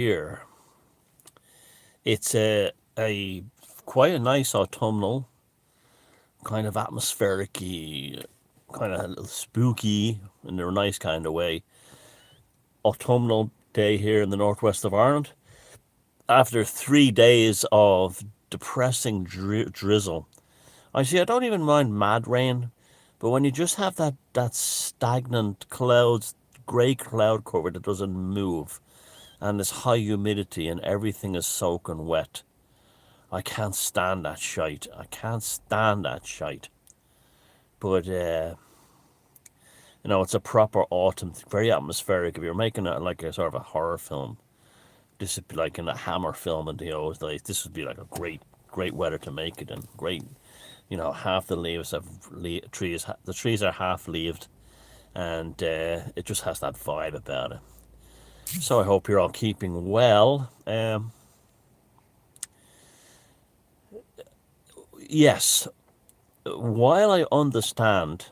here. It's a quite a nice autumnal, kind of atmospheric, kind of spooky in a nice kind of way, autumnal day here in the northwest of Ireland. After 3 days of depressing drizzle, I don't even mind mad rain, but when you just have that stagnant clouds, grey cloud cover that doesn't move, and this high humidity and everything is soaking wet, I can't stand that shite. I can't stand that shite. But it's a proper autumn, very atmospheric. If you're making it like a sort of a horror film, this would be like in a Hammer film in the old days. This would be like a great weather to make it in. Great, half the leaves have trees. The trees are half leaved, and it just has that vibe about it. So I hope you're all keeping well. Yes, while I understand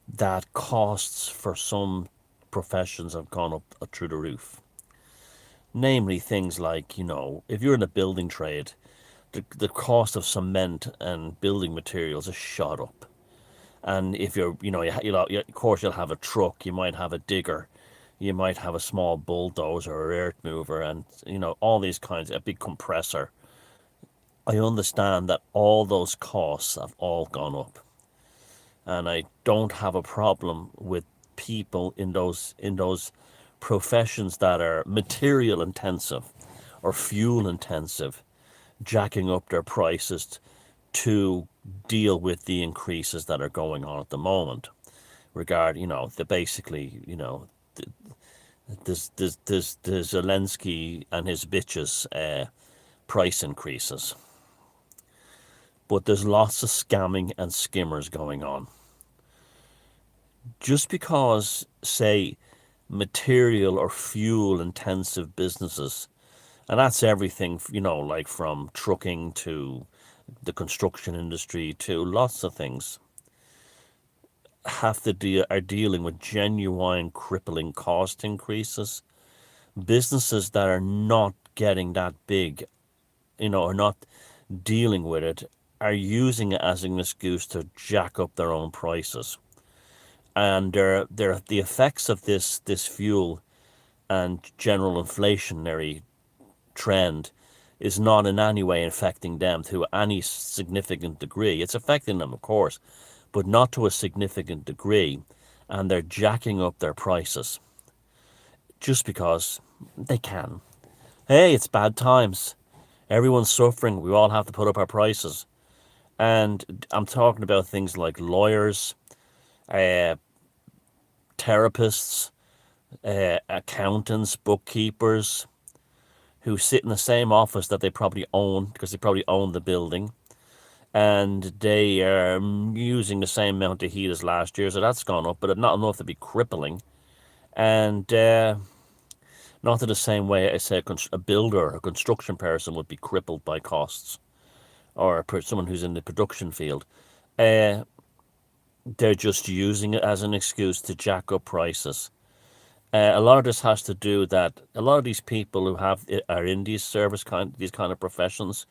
that costs for some professions have gone up through the roof, namely things like, if you're in a building trade, the cost of cement and building materials is shot up. And if you're, of course you'll have a truck, you might have a digger, you might have a small bulldozer or earth mover, and, all these kinds, a big compressor. I understand that all those costs have all gone up. And I don't have a problem with people in those professions that are material intensive or fuel intensive jacking up their prices to deal with the increases that are going on at the moment. The basically, the Zelensky and his bitches price increases. But there's lots of scamming and skimmers going on. Just because, say, material or fuel intensive businesses, and that's everything, like from trucking to the construction industry to lots of things, are dealing with genuine crippling cost increases. Businesses that are not getting that big, are not dealing with it, are using it as an excuse to jack up their own prices. And the effects of this fuel and general inflationary trend is not in any way affecting them to any significant degree. It's affecting them, of course, but not to a significant degree, and they're jacking up their prices just because they can. Hey, it's bad times. Everyone's suffering. We all have to put up our prices. And I'm talking about things like lawyers, therapists, accountants, bookkeepers, who sit in the same office that they probably own, because they probably own the building, and they are using the same amount of heat as last year, so that's gone up, but not enough to be crippling. And not in the same way I say a builder, a construction person would be crippled by costs, or someone who's in the production field. They're just using it as an excuse to jack up prices. A lot of this has to do that a lot of these people who are in these these kind of professions,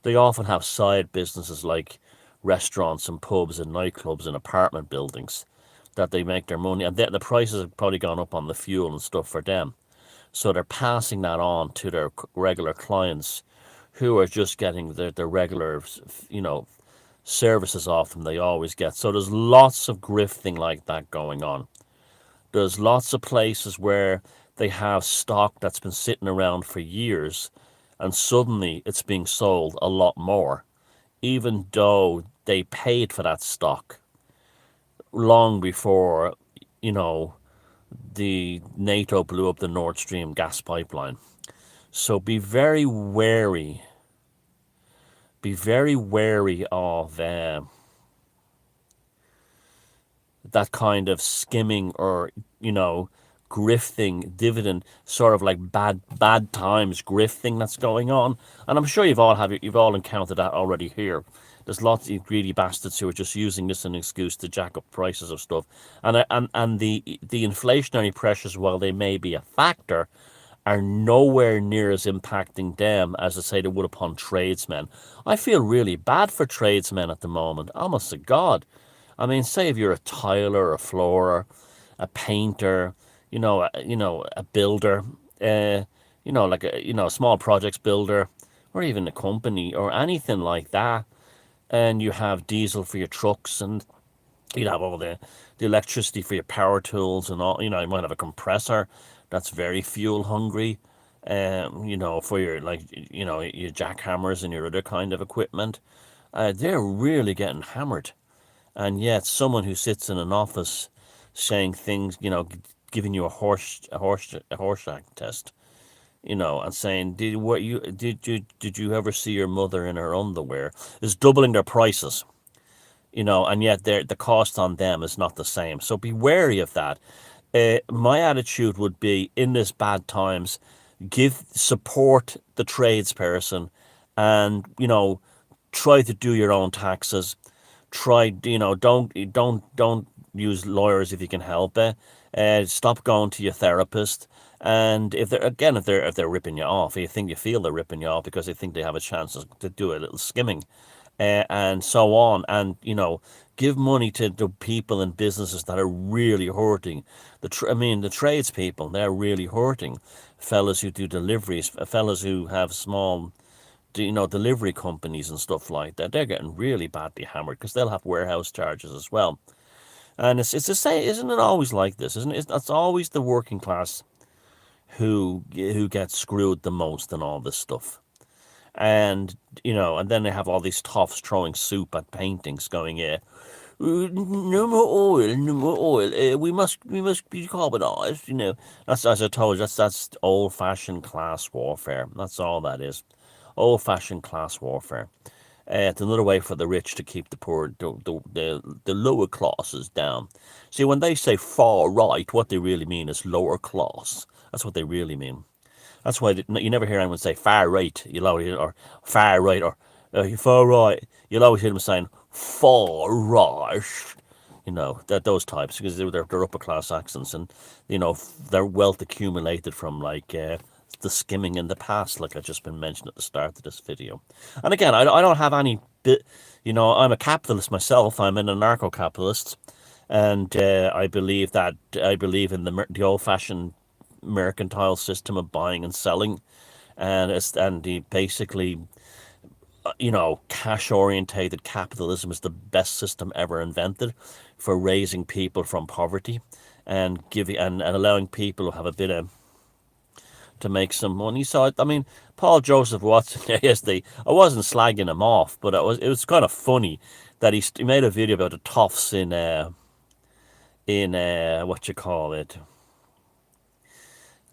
they often have side businesses like restaurants and pubs and nightclubs and apartment buildings that they make their money, and the prices have probably gone up on the fuel and stuff for them. So they're passing that on to their regular clients, who are just getting their regular, services off them they always get. So there's lots of grifting like that going on. There's lots of places where they have stock that's been sitting around for years, and suddenly it's being sold a lot more, even though they paid for that stock long before, the NATO blew up the Nord Stream gas pipeline. So be very wary. Be very wary of that kind of skimming or, grifting, dividend, sort of like bad times grifting that's going on. And I'm sure you've all encountered that already here. There's lots of greedy bastards who are just using this as an excuse to jack up prices of stuff. And the inflationary pressures, while they may be a factor, are nowhere near as impacting them as I say they would upon tradesmen. I feel really bad for tradesmen at the moment, honest to God. I mean, say if you're a tiler, a floorer, a painter, a builder, like a small projects builder, or even a company or anything like that, and you have diesel for your trucks, and you'd have all the electricity for your power tools and all. You might have a compressor that's very fuel hungry, for your your jackhammers and your other kind of equipment. They're really getting hammered, and yet someone who sits in an office saying things, giving you a Horseshack test, and saying, did you ever see your mother in her underwear, is doubling their prices, and yet the cost on them is not the same. So be wary of that. My attitude would be, in this bad times, support the tradesperson, and try to do your own taxes. Try, don't use lawyers if you can help it. Stop going to your therapist. And if they're ripping you off, you feel they're ripping you off because they think they have a chance to do a little skimming, and so on. And give money to the people and businesses that are really hurting. The tradespeople, they're really hurting. Fellas who do deliveries, fellas who have small, delivery companies and stuff like that, they're getting really badly hammered because they'll have warehouse charges as well. And it's the same, isn't it? Always like this, isn't it? It's always the working class who gets screwed the most in all this stuff. And then they have all these toffs throwing soup at paintings, going, "Yeah, no more oil, no more oil. We must be decarbonized." That's, as I told you, that's old fashioned class warfare. That's all that is, old fashioned class warfare. It's another way for the rich to keep the poor, the lower classes down. See, when they say far right, what they really mean is lower class. That's what they really mean. That's why you never hear anyone say far right. You'll always hear, or far right, or far right. You'll always hear them saying far right. That those types, because they're upper class accents, and their wealth accumulated from the skimming in the past, like I just been mentioned at the start of this video. And again, I don't have any bit. I'm a capitalist myself. I'm an anarcho-capitalist, and I believe in the old fashioned mercantile system of buying and selling, and the basically, cash orientated capitalism is the best system ever invented for raising people from poverty, and giving and allowing people to have a bit of to make some money. So I mean, Paul Joseph Watson yesterday, I wasn't slagging him off, but it was kind of funny that he made a video about the toffs in what you call it,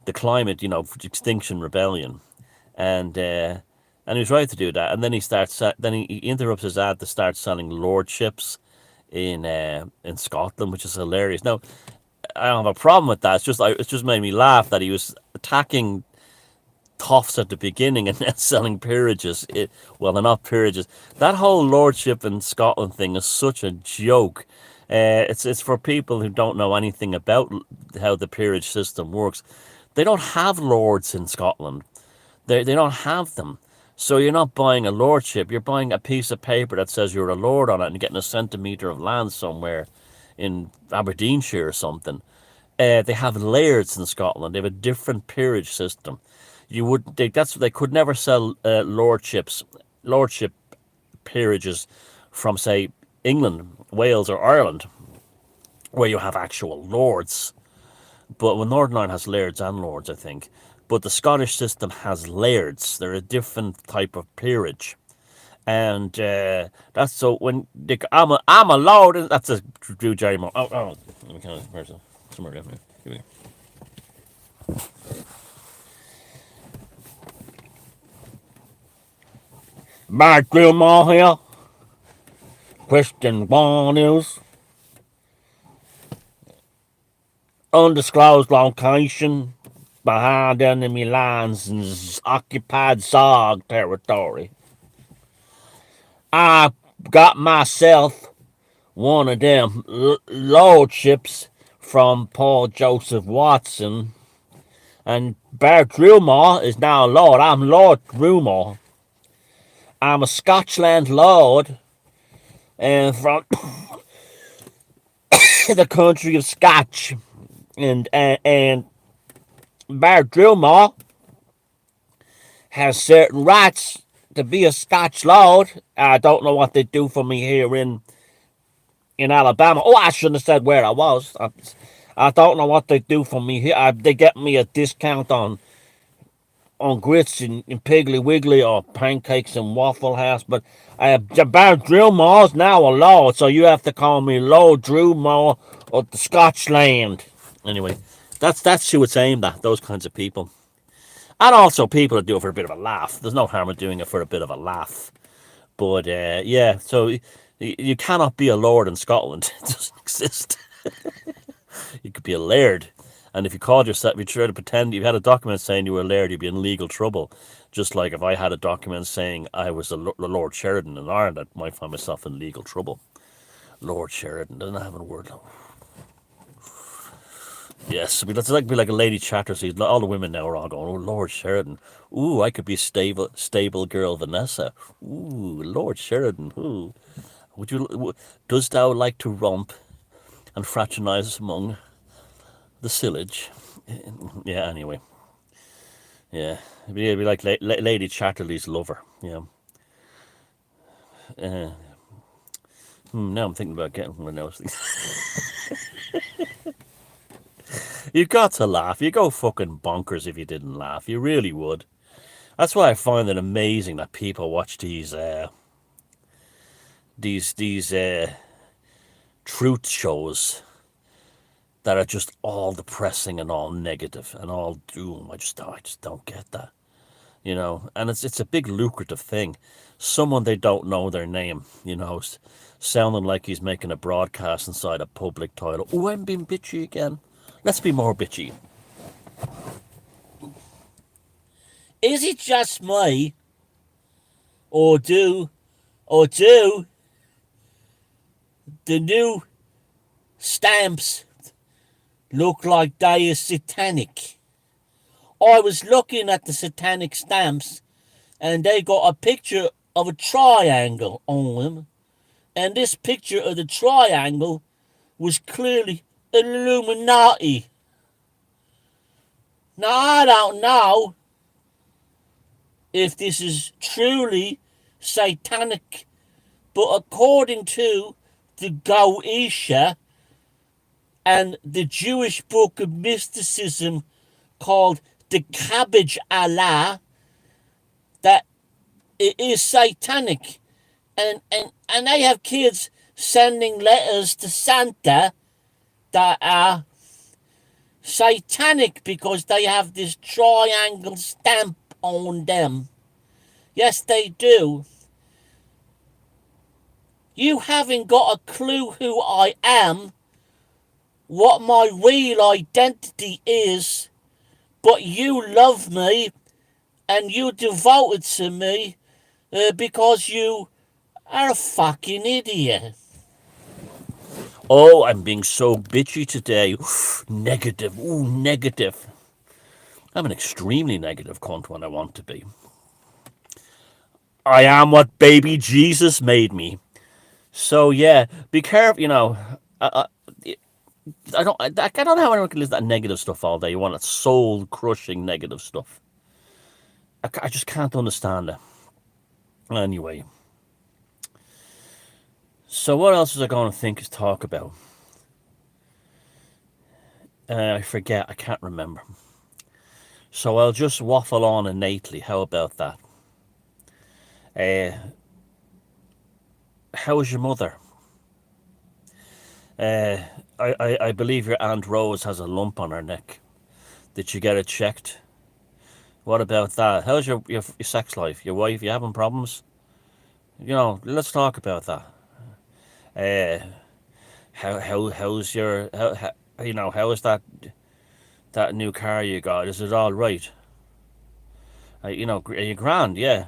the climate, Extinction Rebellion, and he was right to do that. And then he interrupts his ad to start selling lordships in Scotland, which is hilarious. Now, I don't have a problem with that. It's just made me laugh that he was attacking toffs at the beginning and then selling peerages. Well, they're not peerages. That whole lordship in Scotland thing is such a joke. It's for people who don't know anything about how the peerage system works. They don't have lords in Scotland. They don't have them. So you're not buying a lordship. You're buying a piece of paper that says you're a lord on it and getting a centimetre of land somewhere in Aberdeenshire or something. They have lairds in Scotland. They have a different peerage system. They could never sell lordship peerages from, say, England, Wales, or Ireland, where you have actual lords. But Northern Ireland has lairds and lords, I think. But the Scottish system has lairds. They're a different type of peerage. And that's so when I'm a lord. That's a Drew Jerry Moore. Oh, let me kind of where's somewhere down here. Here we go. Bad Gilmore here. Christian Barnes. Undisclosed location behind enemy lines in occupied Zog territory. I got myself one of them lordships from Paul Joseph Watson. And Bear Drumore is now a lord. I'm Lord Drumore. I'm a Scotchland lord, and from the country of Scotch. And Bear Drumore has certain rights to be a Scotch lord. I don't know what they do for me here in Alabama. Oh, I shouldn't have said where I was. I don't know what they do for me here. They get me a discount on grits in Piggly Wiggly or pancakes in Waffle House. But Bar Drewmore's now a lord, so you have to call me Lord Drewmore of the Scotchland. Anyway, that's who it's aimed at, those kinds of people. And also people that do it for a bit of a laugh. There's no harm in doing it for a bit of a laugh. But yeah, so you cannot be a lord in Scotland. It doesn't exist. You could be a laird. And if you called yourself, if you tried to pretend you had a document saying you were a laird, you'd be in legal trouble. Just like if I had a document saying I was a Lord Sheridan in Ireland, I might find myself in legal trouble. Lord Sheridan, doesn't have a word. Yes, that's like be like a Lady Chattersey. All the women now are all going, "Oh, Lord Sheridan. Ooh, I could be stable girl Vanessa. Ooh, Lord Sheridan. Ooh, does thou like to romp and fraternize among the sillage?" Yeah. Anyway, yeah, it'd be like Lady Chatterley's lover. Yeah. Uh, now I'm thinking about getting one of those things. You got to laugh. You go fucking bonkers if you didn't laugh. You really would. That's why I find it amazing that people watch these truth shows that are just all depressing and all negative and all doom. I just don't get that, And it's a big lucrative thing. Someone they don't know their name, sounding like he's making a broadcast inside a public toilet. Oh, I'm being bitchy again. Let's be more bitchy. Is it just me, or do the new stamps look like they are satanic? I was looking at the satanic stamps, and they got a picture of a triangle on them, and this picture of the triangle was clearly Illuminati. Now, I don't know if this is truly satanic, but according to the Goetia and the Jewish book of mysticism called the Cabbage Allah, that it is satanic. And they have kids sending letters to Santa that are satanic because they have this triangle stamp on them. Yes, they do. You haven't got a clue who I am, what my real identity is, but you love me and you devoted to me because you are a fucking idiot. Oh, I'm being so bitchy today. Negative. Ooh, negative. I'm an extremely negative cunt when I want to be. I am what baby Jesus made me. So yeah, be careful. I don't know how anyone can listen to that negative stuff all day. You want that soul crushing negative stuff. I just can't understand it. Anyway, so what else was I going to talk about? I forget. I can't remember. So I'll just waffle on innately. How about that? How is your mother? I believe your Aunt Rose has a lump on her neck. Did you get it checked? What about that? How's your sex life? Your wife? You having problems? Let's talk about that. Uh, how's your how is that new car you got? Is it all right? Are you grand? Yeah.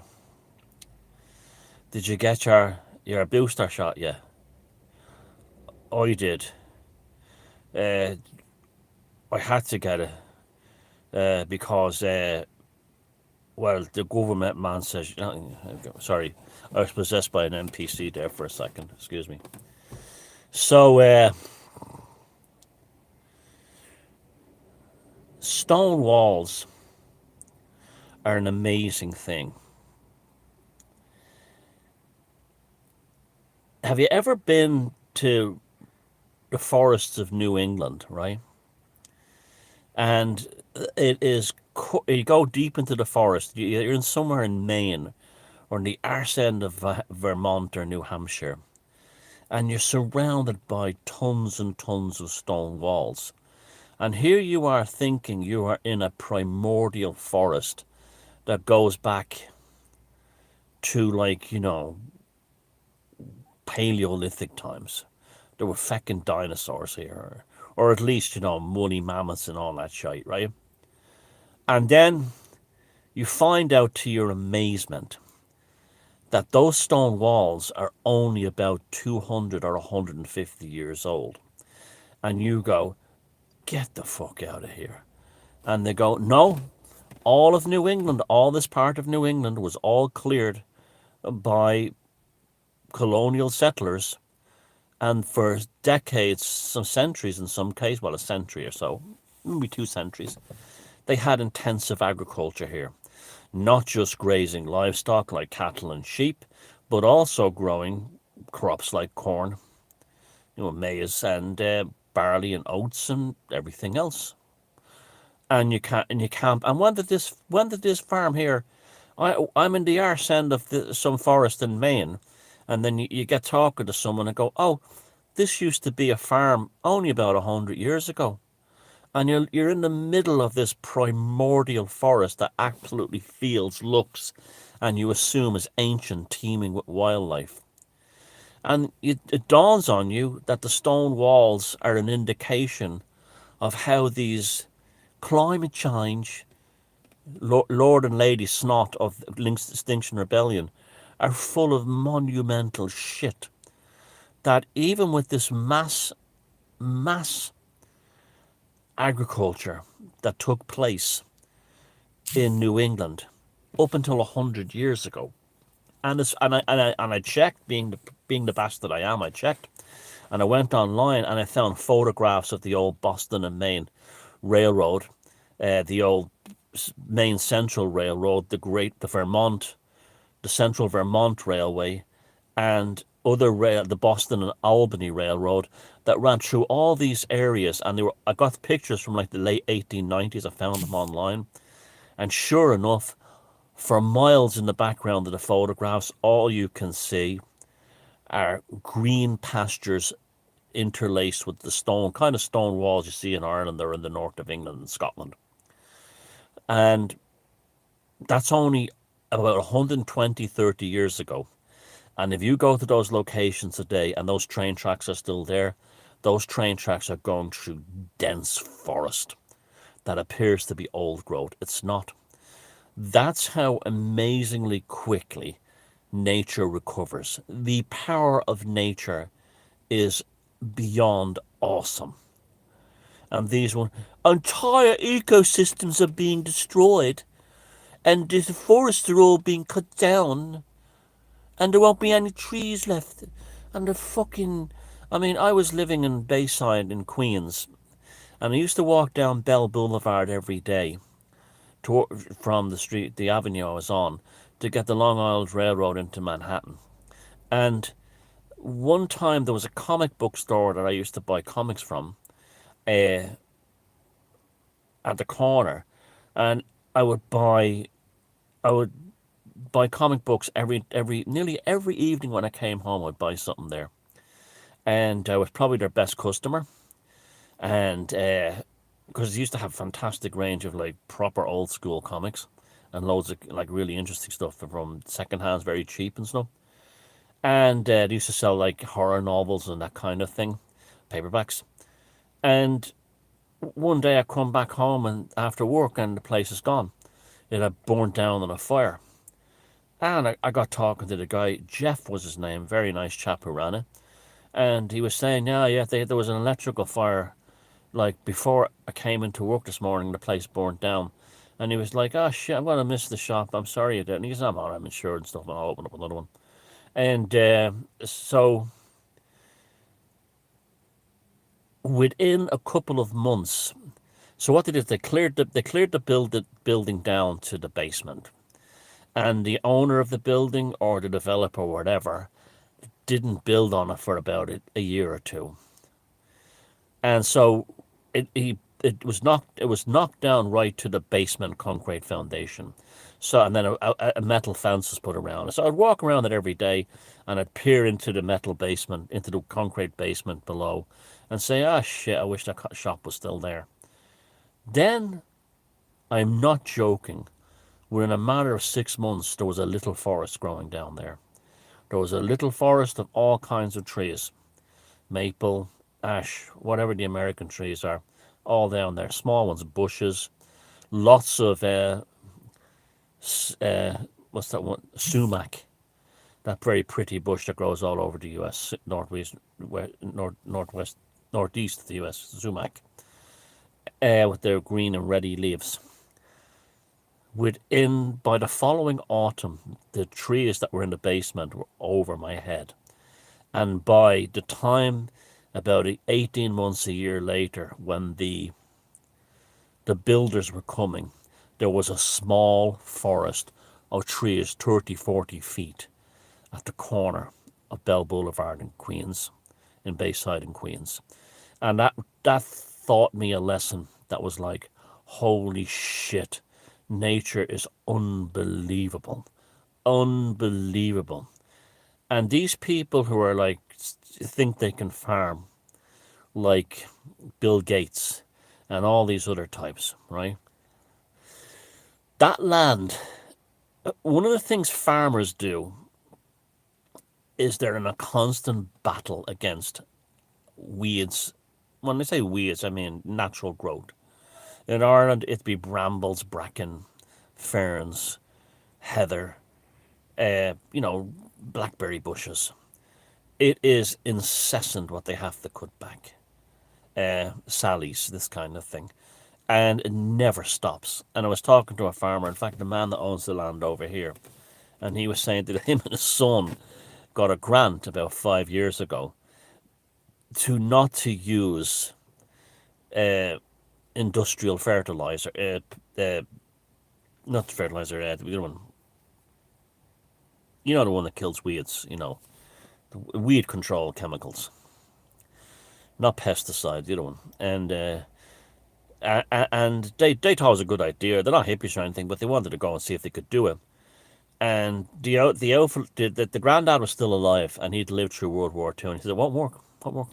Did you get your booster shot yet? Oh, you did. Uh, I had to get it. because well, the government man says, sorry, I was possessed by an NPC there for a second. Excuse me. So, stone walls are an amazing thing. Have you ever been to the forests of New England, right? And it is, you go deep into the forest, you're in somewhere in Maine or in the arse end of Vermont or New Hampshire, and you're surrounded by tons and tons of stone walls. And here you are thinking you are in a primordial forest that goes back to, like, Paleolithic times. There were feckin' dinosaurs here, or at least, woolly mammoths and all that shit, right? And then you find out to your amazement that those stone walls are only about 200 or 150 years old. And you go, get the fuck out of here. And they go, no, all of New England, all this part of New England was all cleared by colonial settlers. And for decades, some centuries in some cases, well, a century or so, maybe 2 centuries, they had intensive agriculture here. Not just grazing livestock like cattle and sheep, but also growing crops like corn, maize and barley and oats and everything else. And you can't, and when did this farm here? I'm in the arse end of some forest in Maine, and then you get talking to someone and go, oh, this used to be a farm only about 100 years ago. And you're in the middle of this primordial forest that absolutely feels, looks, and you assume is ancient, teeming with wildlife. And it dawns on you that the stone walls are an indication of how these climate change, Lord and Lady Snot of Extinction Rebellion, are full of monumental shit. That even with this mass agriculture that took place in New England up until 100 years ago, and I checked, being the bastard that I am, I checked, and I went online and I found photographs of the old Boston and Maine Railroad, the old Maine Central Railroad, the Central Vermont Railway, and the Boston and Albany Railroad that ran through all these areas. And I got pictures from like the late 1890s. I found them online, and sure enough, for miles in the background of the photographs, all you can see are green pastures interlaced with the stone walls you see in Ireland or in the north of England and Scotland. And that's only about 120, 30 years ago. And if you go to those locations today and those train tracks are still there, those train tracks are going through dense forest that appears to be old growth. It's not. That's how amazingly quickly nature recovers. The power of nature is beyond awesome. And these entire ecosystems are being destroyed, and the forests are all being cut down, and there won't be any trees left. And the fucking, I was living in Bayside in Queens, and I used to walk down Bell Boulevard every day from the avenue I was on, to get the Long Island Railroad into Manhattan. And one time there was a comic book store that I used to buy comics from, at the corner, and I would buy comic books nearly every evening when I came home. I'd buy something there, and I was probably their best customer, and because they used to have a fantastic range of like proper old school comics, and loads of like really interesting stuff from second hands, very cheap and stuff. And they used to sell like horror novels and that kind of thing, paperbacks. And one day I come back home and after work, and the place is gone. It had burnt down in a fire. And I got talking to the guy. Jeff was his name, very nice chap who ran it. And he was saying, yeah, there was an electrical fire like before I came into work this morning, the place burnt down. And he was like, "Oh shit, I'm gonna miss the shop. I'm sorry you did." And he goes, I'm insured and stuff, and I'll open up another one." And so within a couple of months, so what they did, they cleared the building down to the basement, and the owner of the building or the developer or whatever didn't build on it for about a year or two, and so it was knocked down right to the basement concrete foundation. So and then a metal fence was put around it. So I'd walk around it every day, and I'd peer into the metal basement, into the concrete basement below, and say, "Ah, shit! I wish that shop was still there." Then I'm not joking. Within a matter of 6 months, there was a little forest growing down there. There was a little forest of all kinds of trees, maple, ash, whatever the American trees are, all down there. Small ones, bushes, lots of what's that one? Sumac, that very pretty bush that grows all over the U.S. northwest, northwest, northeast of the U.S. Sumac, with their green and reddy leaves. Within by the following autumn, the trees that were in the basement were over my head, and by the time about 18 months a year later, when the builders were coming, there was a small forest of trees 30, 40 feet at the corner of Bell Boulevard in Queens, in Bayside in Queens. And that taught me a lesson that was like, holy shit, nature is unbelievable. Unbelievable. And these people who are like, think they can farm, like Bill Gates and all these other types, right? That land, one of the things farmers do is they're in a constant battle against weeds. When I say weeds, I mean natural growth. In Ireland, it'd be brambles, bracken, ferns, heather, blackberry bushes. It is incessant what they have to cut back. Sallies, this kind of thing. And it never stops. And I was talking to a farmer, in fact, the man that owns the land over here, and he was saying that him and his son got a grant about 5 years ago to not to use uh, industrial fertilizer, not fertilizer, the other one, the one that kills weeds, weed control chemicals, not pesticides, the other one, and they thought it was a good idea. They're not hippies or anything, but they wanted to go and see if they could do it. And the granddad was still alive, and he'd lived through World War II. And he said, "What work? What work?"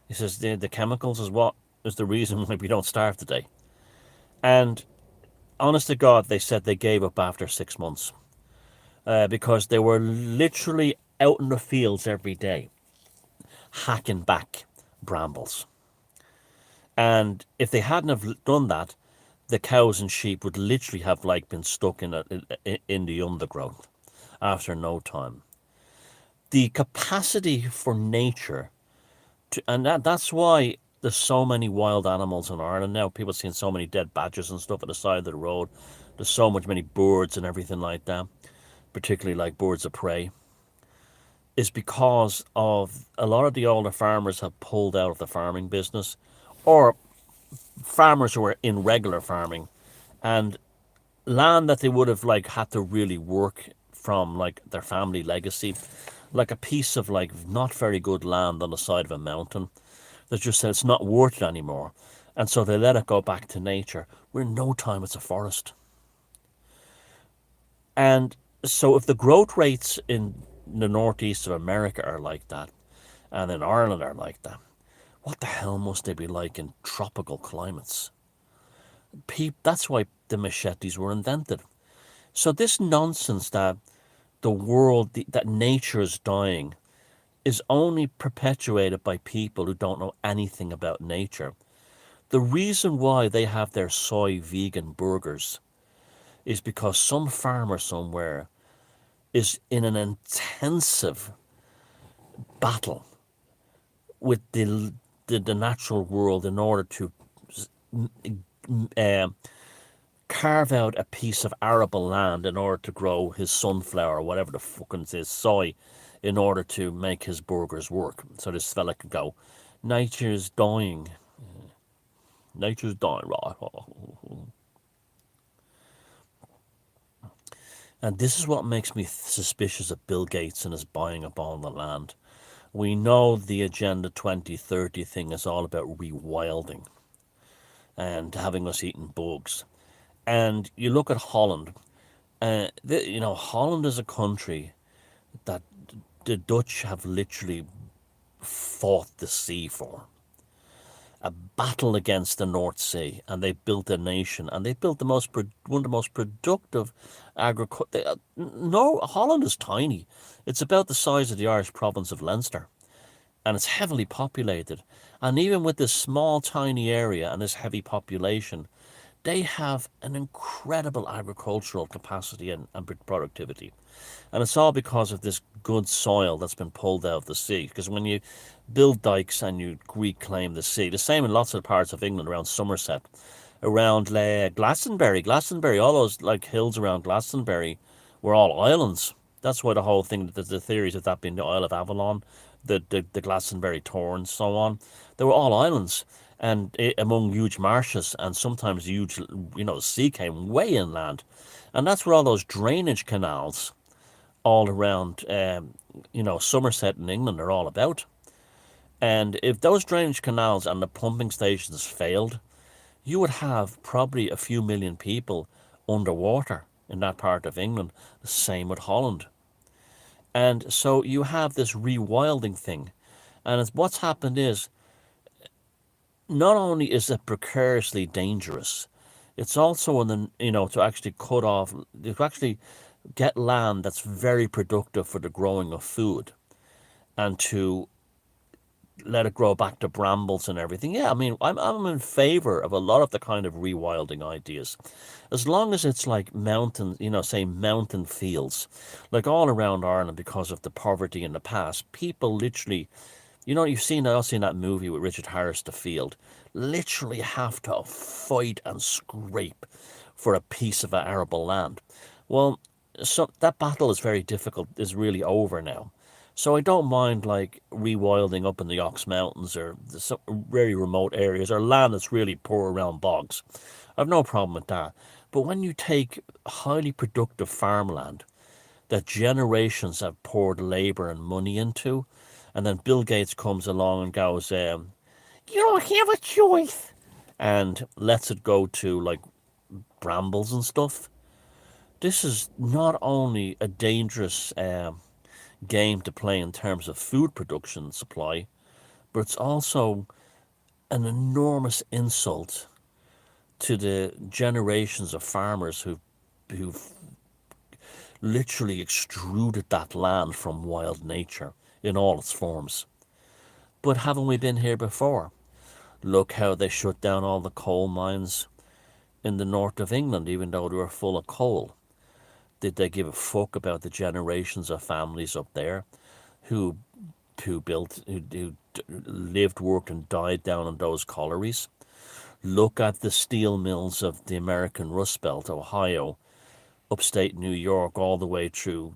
He says, "The chemicals is what is the reason why we don't starve today." And honest to God, they said they gave up after 6 months, because they were literally out in the fields every day, hacking back brambles. And if they hadn't have done that, the cows and sheep would literally have like been stuck in the undergrowth after no time. The capacity for nature and that's why there's so many wild animals in Ireland now. People seeing so many dead badgers and stuff at the side of the road. There's so many birds and everything like that, particularly like birds of prey, is because of a lot of the older farmers have pulled out of the farming business, or farmers who are in regular farming, and land that they would have like had to really work from, like their family legacy, like a piece of like not very good land on the side of a mountain that just said it's not worth it anymore, and so they let it go back to nature. Where in no time it's a forest. And so if the growth rates in the northeast of America are like that, and in Ireland are like that, what the hell must they be like in tropical climates? That's why the machetes were invented. So this nonsense that that nature is dying, is only perpetuated by people who don't know anything about nature. The reason why they have their soy vegan burgers is because some farmer somewhere is in an intensive battle with the natural world in order to um, carve out a piece of arable land in order to grow his sunflower or whatever the fucking it is, soy, in order to make his burgers work. So this fella could go, nature's dying. Nature's dying, right? And this is what makes me suspicious of Bill Gates and his buying up all the land. We know the Agenda 2030 thing is all about rewilding and having us eating bugs. And you look at Holland. Holland is a country that the Dutch have literally fought the sea for. A battle against the North Sea, and they built a nation, and they built one of the most productive agriculture. No, Holland is tiny. It's about the size of the Irish province of Leinster, and it's heavily populated. And even with this small, tiny area and this heavy population, they have an incredible agricultural capacity and productivity. And it's all because of this good soil that's been pulled out of the sea. Because when you build dikes and you reclaim the sea, the same in lots of parts of England, around Somerset, around Glastonbury, all those like hills around Glastonbury were all islands. That's why the whole thing, the theories of that being the Isle of Avalon, the Glastonbury Torrens, so on, they were all islands. And among huge marshes, and sometimes huge, the sea came way inland. And that's where all those drainage canals all around, Somerset in England are all about. And if those drainage canals and the pumping stations failed, you would have probably a few million people underwater in that part of England. The same with Holland. And so you have this rewilding thing. And what's happened is, not only is it precariously dangerous, it's also to actually cut off, to actually get land that's very productive for the growing of food, and to let it grow back to brambles and everything. Yeah, I mean, I'm in favor of a lot of the kind of rewilding ideas, as long as it's like mountain, say mountain fields, like all around Ireland, because of the poverty in the past. People literally, I've seen that movie with Richard Harris, The Field, literally have to fight and scrape for a piece of arable land. Well, so that battle is very difficult, is really over now. So I don't mind like rewilding up in the Ox Mountains or some very remote areas, or land that's really poor around bogs. I've no problem with that. But when you take highly productive farmland that generations have poured labour and money into, and then Bill Gates comes along and goes, you don't have a choice, and lets it go to like brambles and stuff. This is not only a dangerous game to play in terms of food production and supply, but it's also an enormous insult to the generations of farmers who've literally extruded that land from wild nature in all its forms. But haven't we been here before? Look how they shut down all the coal mines in the north of England, even though they were full of coal. Did they give a fuck about the generations of families up there who who lived, worked, and died down in those collieries? Look at the steel mills of the American Rust Belt, Ohio, upstate New York, all the way through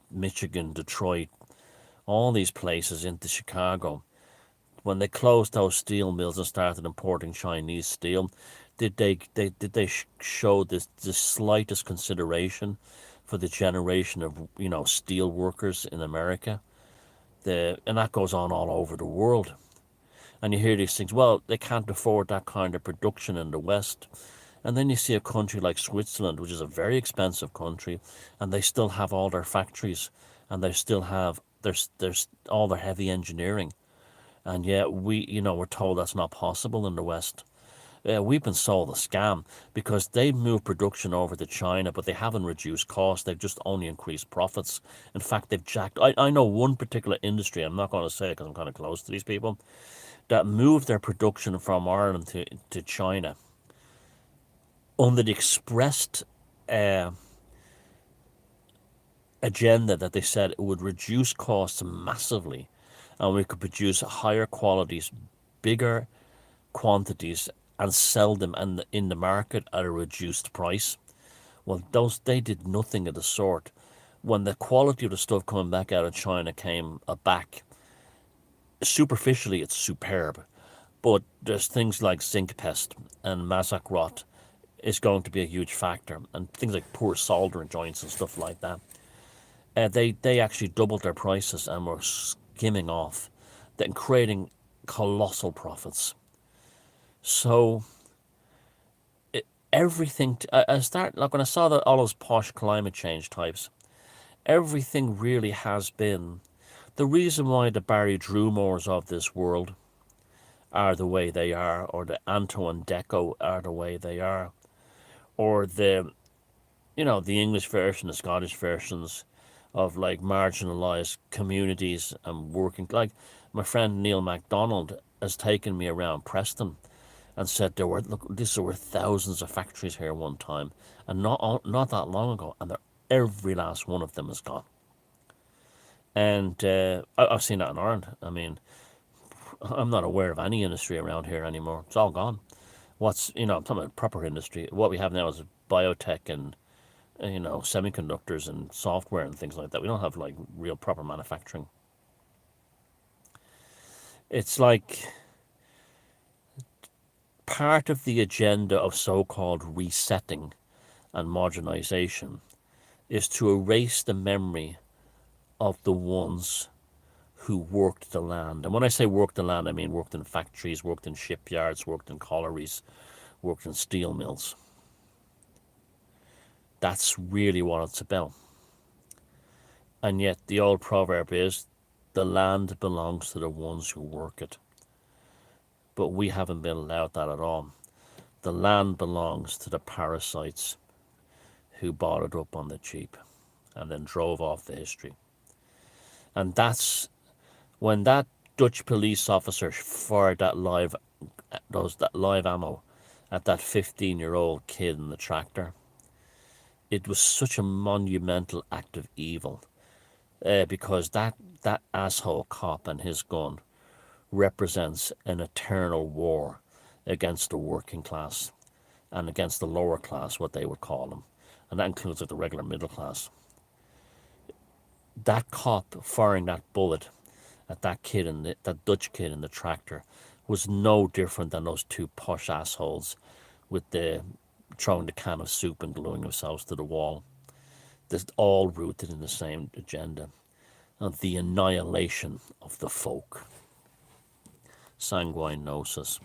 Michigan, Detroit, all these places into Chicago. When they closed those steel mills and started importing Chinese steel, did they show the slightest consideration for the generation of steel workers in America? And that goes on all over the world. And you hear these things, well, they can't afford that kind of production in the West. And then you see a country like Switzerland, which is a very expensive country, and they still have all their factories, and they still have there's all their heavy engineering. And yet we're told that's not possible in the West. We've been sold a scam, because they've moved production over to China, but they haven't reduced costs. They've just only increased profits. In fact, they've jacked. I know one particular industry, I'm not going to say it because I'm kind of close to these people, that moved their production from Ireland to China under the expressed agenda that they said it would reduce costs massively and we could produce higher qualities, bigger quantities, and sell them in the market at a reduced price. Well, they did nothing of the sort. When the quality of the stuff coming back out of China came back, superficially it's superb, but there's things like zinc pest and masak rot is going to be a huge factor, and things like poor soldering joints and stuff like that. They actually doubled their prices and were skimming off, then creating colossal profits. So everything, I start, like when I saw that all those posh climate change types, everything really has been the reason why the Barry Drumores of this world are the way they are, or the Antoine Deco are the way they are, or the English version, the Scottish versions of like marginalized communities and working. Like my friend Neil MacDonald has taken me around Preston and said there were thousands of factories here one time, and not that long ago, and every last one of them is gone. And I've seen that in Ireland. I mean, I'm not aware of any industry around here anymore. It's all gone. I'm talking about proper industry. What we have now is biotech and semiconductors and software and things like that. We don't have like real proper manufacturing. It's like part of the agenda of so-called resetting and modernization is to erase the memory of the ones who worked the land. And when I say worked the land, I mean worked in factories, worked in shipyards, worked in collieries, worked in steel mills. That's really what it's about. And yet the old proverb is, the land belongs to the ones who work it. But we haven't been allowed that at all. The land belongs to the parasites who bought it up on the cheap and then drove off the history. And that's when that Dutch police officer fired that live ammo at that 15-year-old kid in the tractor. It was such a monumental act of evil, because that asshole cop and his gun represents an eternal war against the working class and against the lower class, what they would call them, and that includes like the regular middle class. That cop firing that bullet at that kid that Dutch kid in the tractor was no different than those two posh assholes with the throwing the can of soup and gluing themselves to the wall. They're all rooted in the same agenda of the annihilation of the folk. Sanguine gnosis.